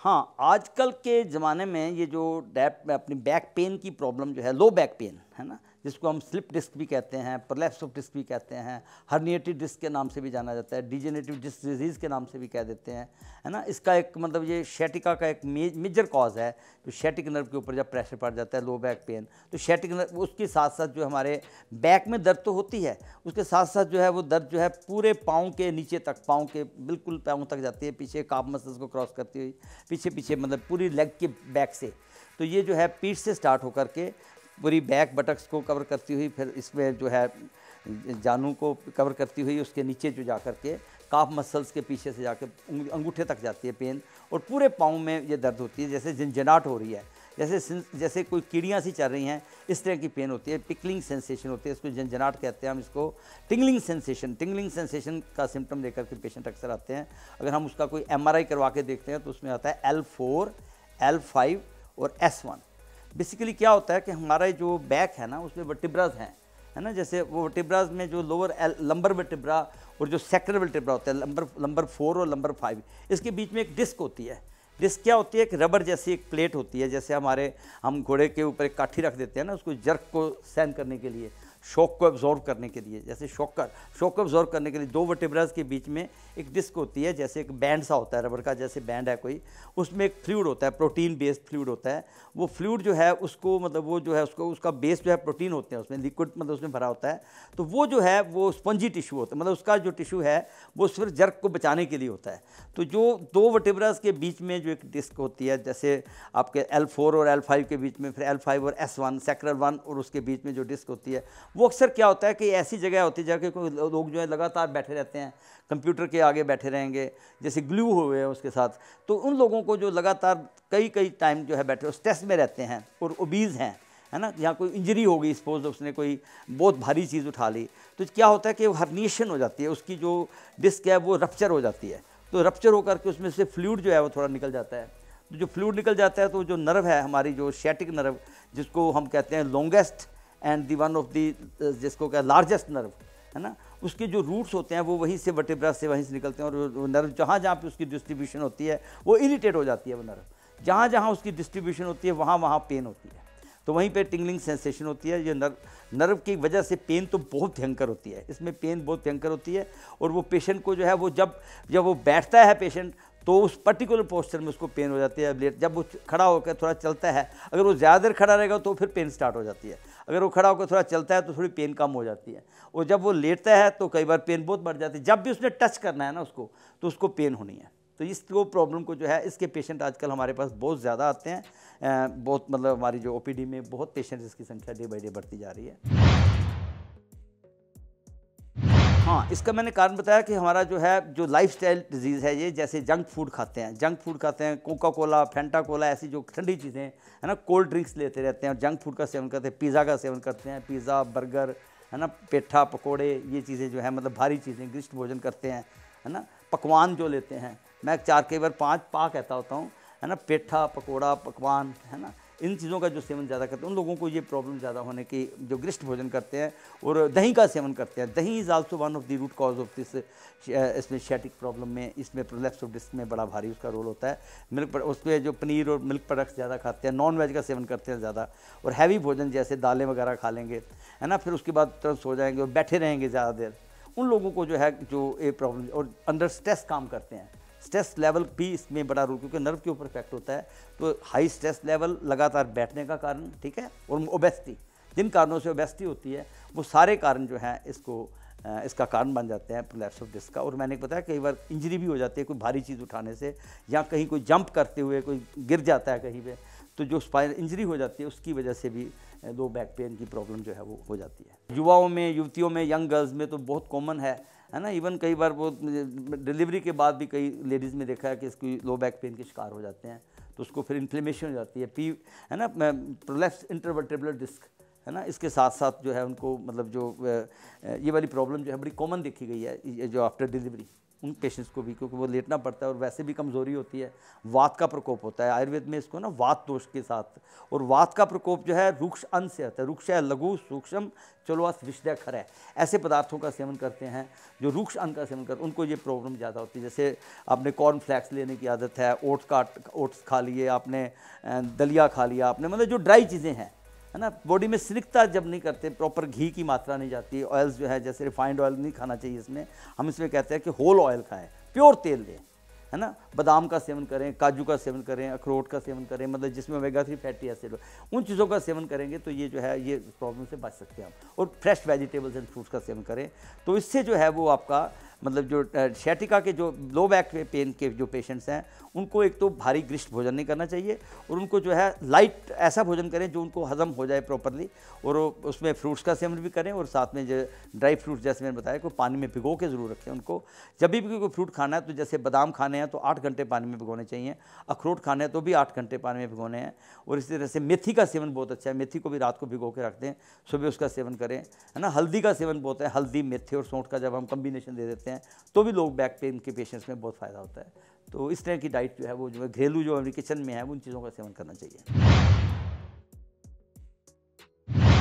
हाँ, आजकल के ज़माने में ये जो डैप अपनी बैक पेन की प्रॉब्लम जो है, लो बैक पेन, है ना? जिसको हम स्लिप डिस्क भी कहते हैं, प्रोलैप्स ऑफ डिस्क भी कहते हैं, हर्निएटेड डिस्क के नाम से भी जाना जाता है, डिजेनरेटिव डिस्क डिजीज़ के नाम से भी कह देते हैं, है ना? इसका एक मतलब ये sciatica का एक मेजर कॉज़ है, जो sciatic नर्व के ऊपर जब प्रेशर पड़ जाता है, लो बैक पेन। तो sciatic नर्व उसके साथ-साथ जो हमारे बैक में दर्द तो होती है, उसके साथ-साथ जो है वो दर्द जो है पूरे पाँव के नीचे तक, पाँव के बिल्कुल पाँव तक जाती है, पीछे काफ मसल्स को क्रॉस करती हुई, पीछे-पीछे मतलब पूरी लेग के बैक से। तो ये जो है पीठ से स्टार्ट होकर के पूरी बैक बटक्स को कवर करती हुई, फिर इसमें जो है जानू को कवर करती हुई, उसके नीचे जो जा कर के काफ मसल्स के पीछे से जाके अंगूठे तक जाती है पेन, और पूरे पाँव में ये दर्द होती है, जैसे झंझनाहट हो रही है, जैसे कोई कीड़ियाँ सी चल रही हैं, इस तरह की पेन होती है, टिकलिंग सेंसेशन होती है, इसको झंझनाहट कहते हैं हम इसको। टिंगलिंग सेंसेशन का सिम्टम लेकर के पेशेंट अक्सर आते हैं। अगर हम उसका कोई MRI करवा के देखते हैं तो उसमें आता है L4, L5 और S1। बेसिकली क्या होता है कि हमारा जो बैक है ना, उसमें वर्टिब्राज हैं, है ना? जैसे वो वर्टिब्राज में जो लोअर लंबर वर्टिब्रा और जो सेक्टर वर्टिब्रा होता है, लंबर 4 और लंबर 5, इसके बीच में एक डिस्क होती है। डिस्क क्या होती है? एक रबर जैसी एक प्लेट होती है, जैसे हम घोड़े के ऊपर एक काठी रख देते हैं ना, उसको जर्क को सहन करने के लिए, शॉक को एब्जॉर्ब करने के लिए, जैसे शॉक को एब्जॉर्ब करने के लिए दो वर्टिब्राज के बीच में एक डिस्क होती है, जैसे एक बैंड सा होता है, रबर का जैसे बैंड है कोई, उसमें एक फ्लूइड होता है, प्रोटीन बेस्ड फ्लूइड होता है। वो फ्लूइड जो है उसको मतलब वो जो है उसका बेस जो है प्रोटीन होते हैं, उसमें लिक्विड मतलब उसमें भरा होता है। तो वो जो है वो स्पंजी टिश्यू होता है, मतलब उसका जो टिश्यू है वो सिर्फ जर्क को बचाने के लिए होता है। तो जो दो वर्टिब्राज के बीच में जो एक डिस्क होती है, जैसे आपके L4 और L5 के बीच में, फिर L5 और S1 सेक्टर 1 और उसके बीच में जो डिस्क होती है, वो अक्सर क्या होता है कि ऐसी जगह होती है जहाँ कोई लोग जो है लगातार बैठे रहते हैं, कंप्यूटर के आगे बैठे रहेंगे, जैसे ग्लू हुए हैं उसके साथ। तो उन लोगों को जो लगातार कई टाइम जो है बैठे स्ट्रेस में रहते हैं और ओबीज़ हैं, है ना, यहाँ कोई इंजरी हो गई, सपोज उसने कोई बहुत भारी चीज़ उठा ली, तो क्या होता है कि हर्निएशन हो जाती है, उसकी जो डिस्क है वो रप्चर हो जाती है। तो रप्चर होकर के उसमें से फ्लूइड जो है वो थोड़ा निकल जाता है। तो जो फ्लूइड निकल जाता है तो जो नर्व है हमारी, जो sciatic नर्व, जिसको हम कहते हैं longest and the one of the, जिसको क्या लार्जेस्ट नर्व, है ना, उसके जो रूट्स होते हैं वो वहीं से वर्टिब्रा से वहीं से निकलते हैं, और वो नर्व जहाँ जहाँ पे उसकी डिस्ट्रीब्यूशन होती है वो इरिटेट हो जाती है। वो नर्व जहाँ जहाँ उसकी डिस्ट्रीब्यूशन होती है वहाँ वहाँ पेन होती है, तो वहीं पे टिंगलिंग सेंसेशन होती है। ये नर्व की वजह से पेन तो बहुत भयंकर होती है, इसमें पेन बहुत भयंकर होती है। और वो पेशेंट को जो है वो जब वो बैठता है पेशेंट, तो उस पर्टिकुलर पोस्चर में उसको पेन हो जाती है। जब वो खड़ा होकर थोड़ा चलता है, अगर वो ज़्यादा देर खड़ा रहेगा तो फिर पेन स्टार्ट हो जाती है, अगर वो खड़ा होकर थोड़ा चलता है तो थोड़ी पेन कम हो जाती है, और जब वो लेटता है तो कई बार पेन बहुत बढ़ जाती है। जब भी उसने टच करना है ना उसको, तो उसको पेन होनी है। तो इसको प्रॉब्लम को जो है, इसके पेशेंट आजकल हमारे पास बहुत ज़्यादा आते हैं, बहुत मतलब हमारी जो OPD में बहुत पेशेंट, इसकी संख्या डे बाई डे बढ़ती जा रही है। हाँ, इसका मैंने कारण बताया कि हमारा जो है जो लाइफस्टाइल डिजीज़ है ये, जैसे जंक फूड खाते हैं, कोका कोला, फेंटा कोला, ऐसी जो ठंडी चीज़ें, है ना, कोल्ड ड्रिंक्स लेते रहते हैं और जंक फूड का सेवन करते हैं, पिज़्ज़ा का सेवन करते हैं, पिज़्ज़ा, बर्गर, है ना, पेठा, पकोड़े, ये चीज़ें जो है मतलब भारी चीज़ें, गरिष्ठ भोजन करते हैं, है ना, पकवान जो लेते हैं, मैं 4 कई बार 5 पा कहता होता हूँ, है ना, पेठा, पकोड़ा, पकवान, है ना, इन चीज़ों का जो सेवन ज़्यादा करते हैं उन लोगों को ये प्रॉब्लम ज़्यादा होने की, जो गरिष्ठ भोजन करते हैं और दही का सेवन करते हैं। Dahi is also one of the root cause of this, इसमें sciatic प्रॉब्लम में, इसमें प्रोलैप्स ऑफ डिस्क में बड़ा भारी उसका रोल होता है। मिल्क उसमें जो पनीर और मिल्क प्रोडक्ट्स ज़्यादा खाते हैं, नॉन वेज का सेवन करते हैं ज़्यादा, और हैवी भोजन जैसे दालें वगैरह खा लेंगे, है ना, फिर उसके बाद तुरंत सो जाएंगे और बैठे रहेंगे ज़्यादा देर, उन लोगों को जो है जो ये प्रॉब्लम, और अंडर स्ट्रेस काम करते हैं, स्ट्रेस लेवल भी इसमें बड़ा रोल, क्योंकि नर्व के ऊपर इफेक्ट होता है। तो हाई स्ट्रेस लेवल, लगातार बैठने का कारण, ठीक है, और ओबेसिटी, जिन कारणों से ओबेसिटी होती है वो सारे कारण जो हैं इसका कारण बन जाते हैं प्रोलैप्स ऑफ डिस्क का। और मैंने बताया कई बार इंजरी भी हो जाती है कोई भारी चीज़ उठाने से, या कहीं कोई जंप करते हुए कोई गिर जाता है कहीं पे, तो जो स्पाइनल इंजरी हो जाती है उसकी वजह से भी लो बैक पेन की प्रॉब्लम जो है वो हो जाती है। युवाओं में, युवतियों में, यंग गर्ल्स में तो बहुत कॉमन है ना। इवन कई बार वो डिलीवरी के बाद भी कई लेडीज़ में देखा है कि इसकी लो बैक पेन के शिकार हो जाते हैं, तो उसको फिर इन्फ्लेमेशन हो जाती है ना, प्रोलैप्स इंटरवर्टेब्रल डिस्क, है ना, इसके साथ साथ जो है उनको मतलब जो ये वाली प्रॉब्लम जो है बड़ी कॉमन देखी गई है, ये जो आफ्टर डिलीवरी उन पेशेंट्स को भी, क्योंकि वो लेटना पड़ता है और वैसे भी कमज़ोरी होती है, वात का प्रकोप होता है। आयुर्वेद में इसको ना वात दोष के साथ, और वात का प्रकोप जो है रुक्ष अन्न से आता है। रुक्ष है लघु सूक्ष्म चलवास विषय खर है, ऐसे पदार्थों का सेवन करते हैं जो रुक्ष अन्न का सेवन करते हैं, उनको ये प्रॉब्लम ज़्यादा होती है। जैसे आपने कॉर्नफ्लैक्स लेने की आदत है, ओट्स खा लिए आपने, दलिया खा लिया आपने, मतलब जो ड्राई चीज़ें हैं, है ना, बॉडी में स्निग्धता जब नहीं करते, प्रॉपर घी की मात्रा नहीं जाती, ऑयल्स जो है जैसे रिफाइंड ऑयल नहीं खाना चाहिए इसमें, हम इसमें कहते हैं कि होल ऑयल खाएं, प्योर तेल लें, है ना, बादाम का सेवन करें, काजू का सेवन करें, अखरोट का सेवन करें, मतलब जिसमें ओमेगा 3 फैटी एसिड हो, उन चीज़ों का सेवन करेंगे तो ये जो है ये प्रॉब्लम से बच सकते हैं आप। और फ्रेश वेजिटेबल्स एंड फ्रूट्स का सेवन करें, तो इससे जो है वो आपका मतलब जो सciatica के जो लो बैक पेन के जो पेशेंट्स हैं उनको एक तो भारी ग्रिष्ट भोजन नहीं करना चाहिए, और उनको जो है लाइट ऐसा भोजन करें जो उनको हजम हो जाए प्रॉपरली, और उसमें फ्रूट्स का सेवन भी करें, और साथ में जो ड्राई फ्रूट्स जैसे मैंने बताया को पानी में भिगो के ज़रूर रखें उनको। जब भी कोई फ्रूट खाना है तो जैसे बादाम खाने हैं तो 8 घंटे पानी में भिगोने चाहिए, अखरोट खाने हैं तो भी 8 घंटे पानी में भिगोने हैं, और इसी तरह से मेथी का सेवन बहुत अच्छा है, मेथी को भी रात को भिगो के रख दें, सुबह उसका सेवन करें, है ना। हल्दी का सेवन बहुत है, हल्दी मेथी और सौंठ का जब हम कम्बिनेशन दे देते हैं तो भी लोग बैक पेन के पेशेंट्स में बहुत फ़ायदा होता है। तो इस तरह की डाइट जो है वो जो है घरेलू जो हमारी किचन में है उन चीज़ों का सेवन करना चाहिए।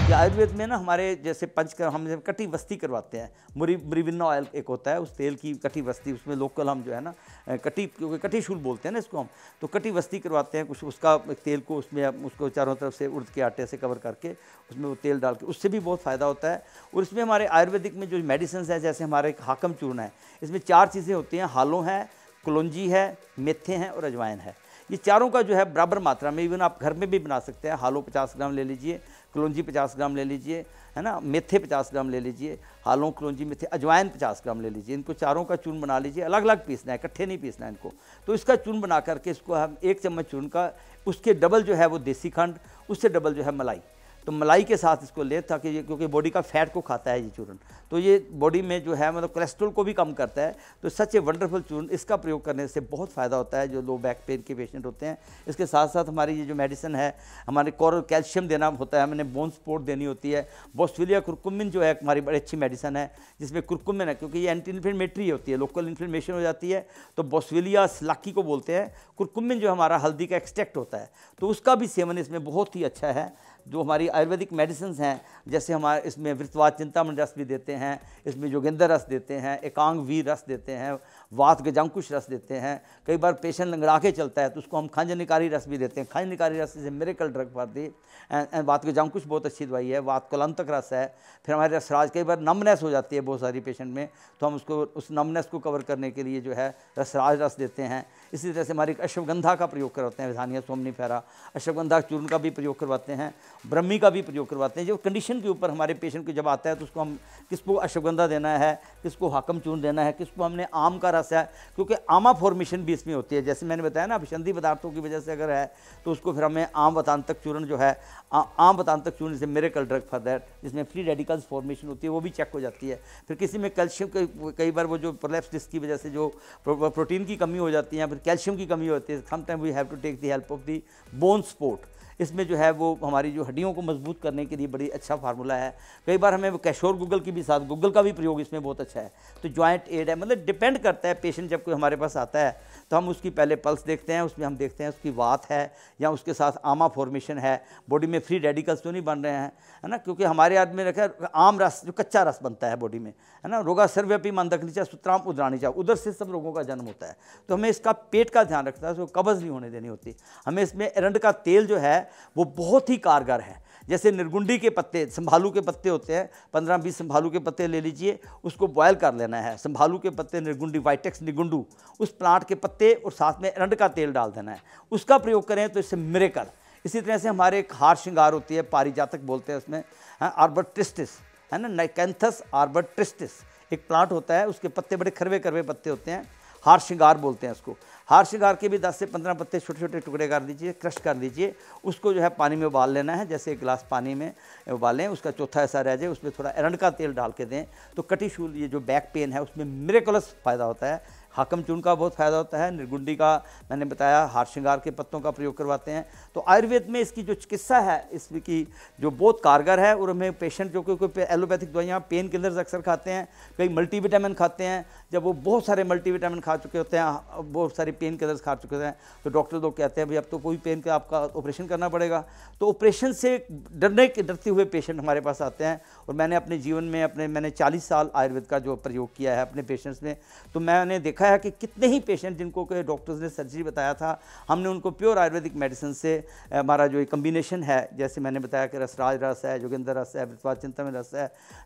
कि आयुर्वेद में ना हमारे जैसे पंचकर्म हम जब कटी वस्ती करवाते हैं, मुरिविन्ना ऑयल एक होता है, उस तेल की कटी वस्ती, उसमें लोकल हम जो है ना कटी, क्योंकि कटी शूल बोलते हैं ना इसको हम, तो कटी वस्ती करवाते हैं कुछ, उसका तेल को उसमें उसको चारों तरफ से उड़द के आटे से कवर करके उसमें वो तेल डाल के, उससे भी बहुत फ़ायदा होता है। और इसमें हमारे आयुर्वेदिक में जो मेडिसिन है, जैसे हमारे हाकम चूर्ण है, इसमें 4 चीज़ें होती हैं, हालों है, कलौंजी है, मेथे हैं और अजवाइन है। ये चारों का जो है बराबर मात्रा में, इवन आप घर में भी बना सकते हैं। हालों 50 ग्राम ले लीजिए, कलौंजी 50 ग्राम ले लीजिए, है ना, मेथे 50 ग्राम ले लीजिए, हालों कलौंजी मेथे अजवाइन 50 ग्राम ले लीजिए। इनको चारों का चूर्ण बना लीजिए, अलग अलग पीसना है, इकट्ठे नहीं पीसना है इनको। तो इसका चूर्ण बना करके इसको हम 1 चम्मच चूर्ण का, उसके डबल जो है वो देसी खंड, उससे डबल जो है मलाई, तो मलाई के साथ इसको लें, ताकि ये, क्योंकि बॉडी का फैट को खाता है ये चूर्ण, तो ये बॉडी में जो है मतलब कोलेस्ट्रॉल को भी कम करता है। तो सच ए वंडरफुल चूर्ण, इसका प्रयोग करने से बहुत फ़ायदा होता है जो लो बैक पेन के पेशेंट होते हैं। इसके साथ साथ हमारी ये जो मेडिसिन है, हमारे कोरल कैल्शियम देना होता है, हमने बोन सपोर्ट देनी होती है। बोस्वेलिया कुरकुमिन जो है हमारी बड़ी अच्छी मेडिसिन है, जिसमें कुरकुमिन है, क्योंकि ये एंटी इन्फ्लेमेटरी होती है, लोकल इन्फ्लेमेशन हो जाती है, तो बोस्वेलिया स्लाकी को बोलते हैं। कुरकुमिन जो हमारा हल्दी का एक्सट्रैक्ट होता है, तो उसका भी सेवन इसमें बहुत ही अच्छा है। जो हमारी आयुर्वेदिक मेडिसिन हैं, जैसे हमारे इसमें वृत्तवात चिंतामणि रस भी देते हैं, इसमें जोगिंदर रस देते हैं, एकांग वीर रस देते हैं, वात गजांकुश रस देते हैं। कई बार पेशेंट लंगड़ा के चलता है तो उसको हम खंज निकारी रस भी देते हैं। खंज निकारी रस is a miracle drug for the, and वात गजांकुश बहुत अच्छी दवाई है। वात कोलांतक रस है। फिर हमारे रसराज, कई बार नमनेस हो जाती है बहुत सारी पेशेंट में, तो हम उसको उस नमनेस को कवर करने के लिए जो है रसराज रस देते हैं। इसी तरह से हमारी अश्वगंधा का प्रयोग करवाते हैं, विधानिया सोमनीफेरा, अश्वगंधा चूर्ण का भी प्रयोग करवाते हैं, ब्रह्मी का भी प्रयोग करवाते हैं। जो कंडीशन के ऊपर हमारे पेशेंट को जब आता है तो उसको हम किसको अश्वगंधा देना है, किसको हाकम चूर्ण देना है, किसको हमने आम का रस है, क्योंकि आमा फॉर्मेशन भी इसमें होती है। जैसे मैंने बताया ना, अभिसंधि पदार्थों की वजह से अगर है तो उसको फिर हमें आम वतांतक चूर्ण जो है, आम वतांतक चूर्ण से मिरेकल ड्रग फॉर दैट, जिसमें फ्री रेडिकल्स फॉर्मेशन होती है, वो भी चेक हो जाती है। फिर किसी में कैल्शियम, कई बार वो जो प्रोलैप्स डिस्क की वजह से जो प्रोटीन की कमी हो जाती है, फिर कैल्शियम की कमी होती है, sometime we have to take the help of the bone support. इसमें जो है वो हमारी जो हड्डियों को मजबूत करने के लिए बड़ी अच्छा फार्मूला है। कई बार हमें कैशोर गूगल की भी साथ, गूगल का भी प्रयोग इसमें बहुत अच्छा है। तो जॉइंट एड है, मतलब डिपेंड करता है पेशेंट जब कोई हमारे पास आता है तो हम उसकी पहले पल्स देखते हैं, उसमें हम देखते हैं उसकी वात है या उसके साथ आमा फॉर्मेशन है, बॉडी में फ्री रेडिकल्स तो नहीं बन रहे हैं, है ना, क्योंकि हमारे आदमी रखा आम रस जो कच्चा रस बनता है बॉडी में, है ना, रोगा सर्वव्यापी मानदकनीचा सुत्राम उद्राणीचा, उधर से सब रोगों का जन्म होता है। तो हमें इसका पेट का ध्यान रखना है, उसको कब्ज़ नहीं होने देनी होती। हमें इसमें एरंड का तेल जो है वो बहुत ही कारगर है। जैसे निर्गुंडी के पत्ते, संभालू के पत्ते होते हैं, 15-20 संभालू के पत्ते ले लीजिए, उसको बॉयल कर लेना है। संभालू के पत्ते, निर्गुंडी, वाइटेक्स निगुंडू, उस प्लांट के पत्ते और साथ में एरंड का तेल डाल देना है, उसका प्रयोग करें तो इससे मिरेकल। इसी तरह से हमारे एक हार श्रृंगार होती है, पारिजातक बोलते हैं उसमें, आर्बर ट्रिस्टिस, है ना, नाइकेंथस आर्बर ट्रिस्टिस एक प्लांट होता है, उसके पत्ते बड़े खरवे करवे पत्ते होते हैं, हार श्रृंगार बोलते हैं उसको। हार श्रृंगार के भी 10 से 15 पत्ते छोटे छोटे टुकड़े कर दीजिए, क्रश कर दीजिए, उसको जो है पानी में उबाल लेना है। जैसे एक गिलास पानी में उबालें, उसका चौथा ऐसा रह जाए, उसमें थोड़ा एरंड का तेल डाल के दें, तो कटी शूल, ये जो बैक पेन है उसमें मिरेकुलस फ़ायदा होता है। हाकम चूर्ण का बहुत फ़ायदा होता है, निर्गुंडी का मैंने बताया, हार श्रृंगार के पत्तों का प्रयोग करवाते हैं। तो आयुर्वेद में इसकी जो चिकित्सा है इसकी जो बहुत कारगर है, और हमें पेशेंट जो कोई एलोपैथिक दवाइयाँ पेन किलर्स अक्सर खाते हैं, कई मल्टीविटामिन खाते हैं, जब वो बहुत सारे मल्टीविटामिन खा चुके होते हैं, बहुत सारे पेन किलर्स खा चुके होते हैं, तो डॉक्टर लोग कहते हैं भाई अब तो कोई पेन का आपका ऑपरेशन करना पड़ेगा। तो ऑपरेशन से डरते हुए पेशेंट हमारे पास आते हैं, और मैंने अपने जीवन में मैंने 40 साल आयुर्वेद का जो प्रयोग किया है अपने पेशेंट्स में, तो मैंने देखा है कि कितने ही पेशेंट जिनको के डॉक्टर्स ने सर्जरी बताया था, हमने उनको प्योर आयुर्वेदिक मेडिसिन से हमारा जो कम्बिनेशन है, जैसे मैंने बताया कि रसराज रस है, जोगिंदर रस है, वृत्तवाद चिंतन रस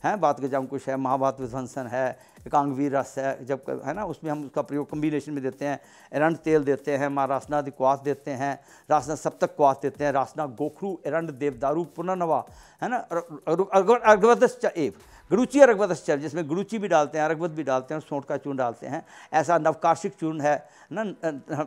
है बात गजांकुश है, महाभारत विध्वंसन है, एकांगवीर रस है, जब है ना उसमें हम उसका प्रयोग कम्बिनेशन में देते हैं, एरंड तेल देते हैं, माँ रासनादि क्वाथ देते हैं, रासना सप्तक क्वाथ देते हैं, रासना गोखरू एरंड देवदारू पुनर्नवा है ना, अर्घवतश्च एव गुरुचि और अर्घवतश्च, जिसमें गुरुचि भी डालते हैं, अर्घवत भी डालते हैं, सौंठ का चूर्ण डालते हैं। ऐसा नवकार्षिक चूर्ण है ना,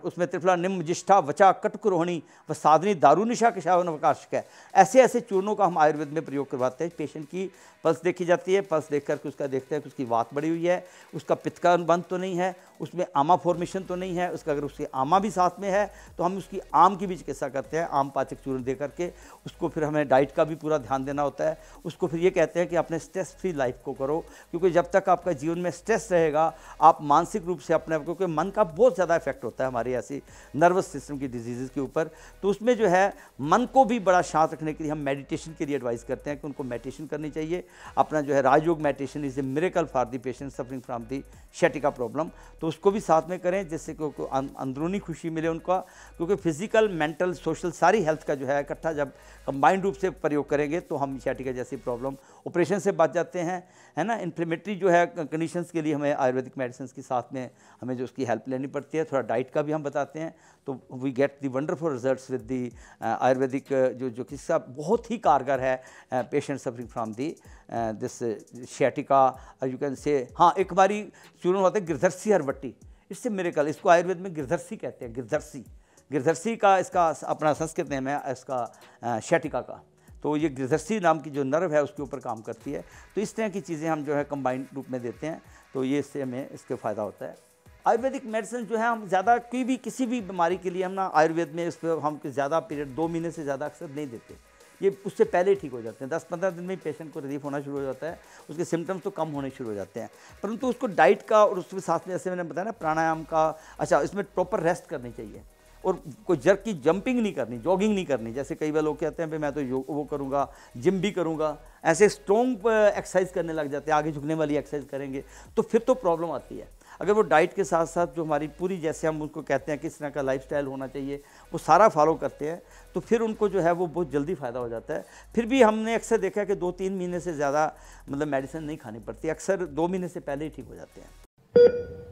उसमें त्रिफला निम्न जिष्ठा वचा कटक रोहिणी व साधनी दारूनिशा किशा नवकार्षिक है। ऐसे ऐसे चूर्णों का हम आयुर्वेद में प्रयोग करवाते हैं। पेशेंट की पल्स देखी जाती है, पल्स देख करके उसका देखते हैं कि उसकी वात बढ़ी हुई है, उसका पित्त का बंद तो नहीं है, उसमें आमा फॉर्मेशन तो नहीं है, उसका अगर उसकी आमा भी साथ में है तो हम उसकी आम की भी चिकित्सा करते हैं, आम पाचक चूर्ण दे करके। उसको फिर हमें डाइट का भी पूरा ध्यान देना होता है। उसको फिर ये कहते हैं कि अपने स्ट्रेस फ्री लाइफ को करो, क्योंकि जब तक आपका जीवन में स्ट्रेस रहेगा आप मानसिक रूप से अपने, क्योंकि मन का बहुत ज़्यादा इफेक्ट होता है हमारी ऐसी नर्वस सिस्टम की डिजीज़ के ऊपर, तो उसमें जो है मन को भी बड़ा शांत रखने के लिए हम मेडिटेशन के लिए एडवाइस करते हैं कि उनको मेडिटेशन करनी चाहिए। अपना जो है Rajyoga meditation is a miracle for the patient suffering from the sciatica problem, तो उसको भी साथ में करें जिससे कि अंदरूनी खुशी मिले उनका, क्योंकि फिजिकल मेंटल सोशल सारी हेल्थ का जो है इकट्ठा जब कंबाइंड रूप से प्रयोग करेंगे तो हम शैटिका जैसी प्रॉब्लम ऑपरेशन से बच जाते हैं, है ना। इन्फ्लेमेटरी जो है कंडीशंस के लिए हमें आयुर्वेदिक मेडिसिन के साथ में हमें जो उसकी हेल्प लेनी पड़ती है, थोड़ा डाइट का भी हम बताते हैं, तो we get the wonderful results with the Ayurvedic जो चिकित्सा बहुत ही कारगर है patient suffering from the this sciatica, you can say. हाँ, एक हमारी चूर्ण होता है गिरधर्सी हरवट्टी, इससे मिरेकल, इसको आयुर्वेद में गिरधर्सी कहते हैं, गिरधर्सी का इसका अपना संस्कृत नेम है इसका शैटिका का, तो ये गिरधर्सी नाम की जो नर्व है उसके ऊपर काम करती है। तो इस तरह की चीज़ें हम जो है कंबाइंड रूप में देते हैं, तो ये इससे हमें इसके फ़ायदा होता है। आयुर्वेदिक मेडिसिन जो है हम ज़्यादा कोई भी किसी भी बीमारी के लिए हम ना आयुर्वेद में इस पर हम ज़्यादा पीरियड 2 महीने से ज़्यादा अक्सर नहीं देते, ये उससे पहले ही ठीक हो जाते हैं। 10-15 दिन में ही पेशेंट को रिलीफ होना शुरू हो जाता है, उसके सिम्टम्स तो कम होने शुरू हो जाते हैं, परंतु उसको डाइट का और उसके साथ में जैसे मैंने बताया ना प्राणायाम का, अच्छा इसमें प्रॉपर रेस्ट करनी चाहिए, और कोई जर्क की जंपिंग नहीं करनी, जॉगिंग नहीं करनी। जैसे कई बार लोग कहते हैं भाई मैं तो वो करूँगा, जिम भी करूँगा, ऐसे स्ट्रॉन्ग एक्सरसाइज करने लग जाते हैं, आगे झुकने वाली एक्सरसाइज करेंगे तो फिर तो प्रॉब्लम आती है। अगर वो डाइट के साथ साथ जो हमारी पूरी, जैसे हम उसको कहते हैं किस तरह का लाइफस्टाइल होना चाहिए, वो सारा फॉलो करते हैं, तो फिर उनको जो है वो बहुत जल्दी फ़ायदा हो जाता है। फिर भी हमने अक्सर देखा है कि 2-3 महीने से ज़्यादा मतलब मेडिसिन नहीं खानी पड़ती, अक्सर 2 महीने से पहले ही ठीक हो जाते हैं।